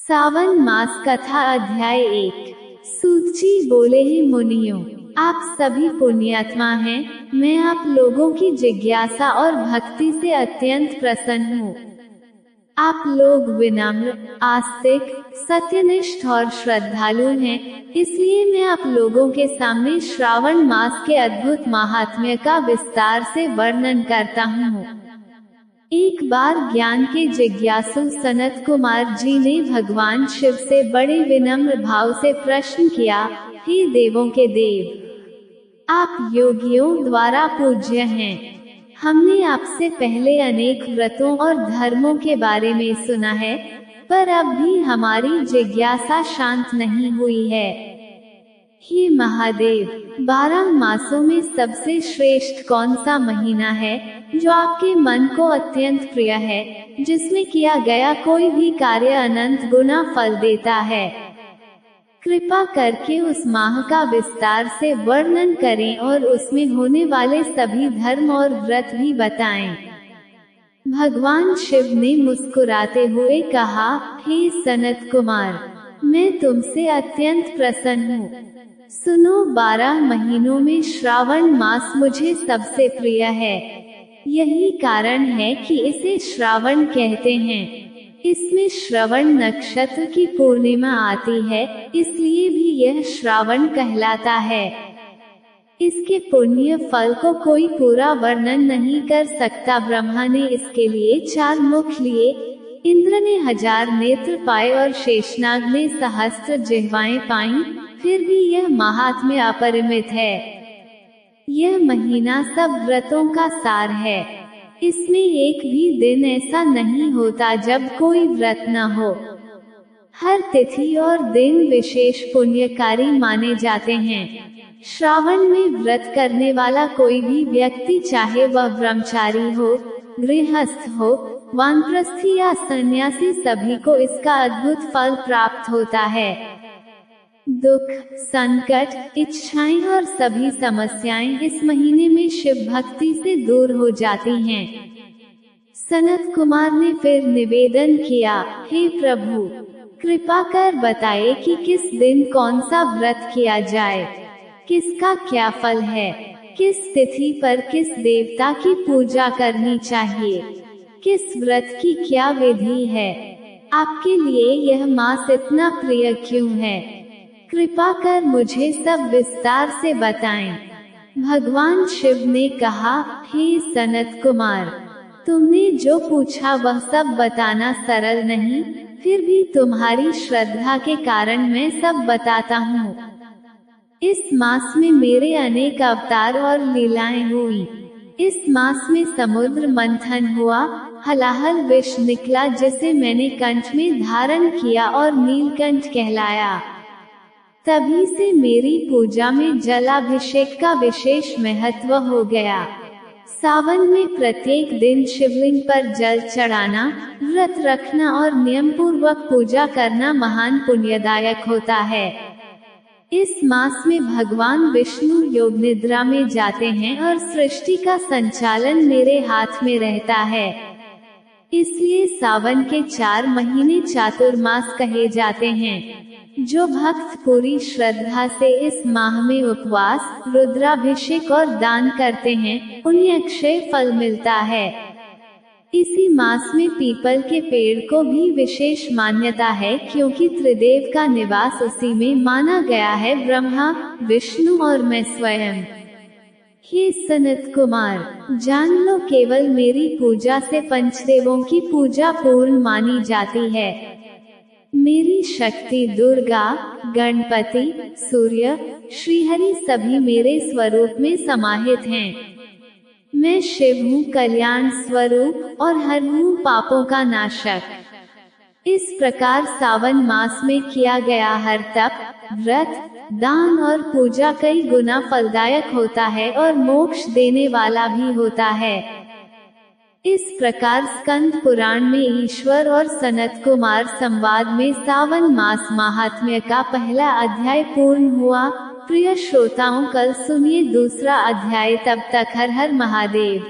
सावन मास कथा अध्याय 1। सूत जी बोले, ही मुनियों, आप सभी पुण्यात्मा हैं। मैं आप लोगों की जिज्ञासा और भक्ति से अत्यंत प्रसन्न हूँ। आप लोग विनम्र, आस्तिक, सत्यनिष्ठ और श्रद्धालु हैं, इसलिए मैं आप लोगों के सामने श्रावण मास के अद्भुत महात्म्य का विस्तार से वर्णन करता हूँ। एक बार ज्ञान के जिज्ञासु सनत कुमार जी ने भगवान शिव से बड़े विनम्र भाव से प्रश्न किया, हे देवों के देव, आप योगियों द्वारा पूज्य हैं। हमने आपसे पहले अनेक व्रतों और धर्मों के बारे में सुना है, पर अब भी हमारी जिज्ञासा शांत नहीं हुई है। हे महादेव, 12 मासों में सबसे श्रेष्ठ कौन सा महीना है जो आपके मन को अत्यंत प्रिय है, जिसमें किया गया कोई भी कार्य अनंत गुना फल देता है? कृपा करके उस माह का विस्तार से वर्णन करें और उसमें होने वाले सभी धर्म और व्रत भी बताएं। भगवान शिव ने मुस्कुराते हुए कहा, हे सनत कुमार, मैं तुमसे अत्यंत प्रसन्न हूँ। सुनो, 12 महीनों में श्रावण मास मुझे सबसे प्रिय है। यही कारण है कि इसे श्रावण कहते हैं। इसमें श्रवण नक्षत्र की पूर्णिमा आती है, इसलिए भी यह श्रावण कहलाता है। इसके पुण्य फल को कोई पूरा वर्णन नहीं कर सकता। ब्रह्मा ने इसके लिए 4 मुख लिए, इंद्र ने 1000 नेत्र पाए और शेषनाग ने सहस्त्र जिह्वाएं पाईं, फिर भी यह महात्म्य अपरिमित है। यह महीना सब व्रतों का सार है। इसमें एक भी दिन ऐसा नहीं होता जब कोई व्रत न हो। हर तिथि और दिन विशेष पुण्यकारी माने जाते हैं। श्रावण में व्रत करने वाला कोई भी व्यक्ति, चाहे वह ब्रह्मचारी हो, गृहस्थ हो, वानप्रस्थी या सन्यासी, सभी को इसका अद्भुत फल प्राप्त होता है। दुख, संकट, इच्छाएं और सभी समस्याएं इस महीने में शिव भक्ति से दूर हो जाती हैं। सनत कुमार ने फिर निवेदन किया, हे प्रभु, कृपा कर बताए कि किस दिन कौन सा व्रत किया जाए, किसका क्या फल है, किस तिथि पर किस देवता की पूजा करनी चाहिए, किस व्रत की क्या विधि है, आपके लिए यह मास इतना प्रिय क्यों है? कृपा कर मुझे सब विस्तार से बताएं। भगवान शिव ने कहा, हे सनत कुमार, तुमने जो पूछा वह सब बताना सरल नहीं, फिर भी तुम्हारी श्रद्धा के कारण मैं सब बताता हूँ। इस मास में मेरे अनेक अवतार और लीलाएं हुई। इस मास में समुद्र मंथन हुआ, हलाहल विष निकला जिसे मैंने कंठ में धारण किया और नीलकंठ कहलाया। तभी से मेरी पूजा में जलाभिषेक का विशेष महत्व हो गया। सावन में प्रत्येक दिन शिवलिंग पर जल चढ़ाना, व्रत रखना और नियम पूर्वक पूजा करना महान पुण्यदायक होता है। इस मास में भगवान विष्णु योग निद्रा में जाते हैं और सृष्टि का संचालन मेरे हाथ में रहता है। इसलिए सावन के 4 महीने चातुर्मास कहे जाते हैं। जो भक्त पूरी श्रद्धा से इस माह में उपवास, रुद्राभिषेक और दान करते हैं, उन्हें अक्षय फल मिलता है। इसी मास में पीपल के पेड़ को भी विशेष मान्यता है, क्योंकि त्रिदेव का निवास उसी में माना गया है, ब्रह्मा, विष्णु और मैं स्वयं। हे सनत कुमार, जान लो, केवल मेरी पूजा से पंचदेवों की पूजा पूर्ण मानी जाती है। मेरी शक्ति दुर्गा, गणपति, सूर्य, श्रीहरि सभी मेरे स्वरूप में समाहित हैं। मैं शिव हूँ, कल्याण स्वरूप, और हर हूँ पापों का नाशक। इस प्रकार सावन मास में किया गया हर तप, व्रत, दान और पूजा कई गुना फलदायक होता है और मोक्ष देने वाला भी होता है। इस प्रकार स्कंद पुराण में ईश्वर और सनत कुमार संवाद में सावन मास महात्म्य का पहला अध्याय पूर्ण हुआ। प्रिय श्रोताओं, कल सुनिए दूसरा अध्याय। तब तक हर हर महादेव।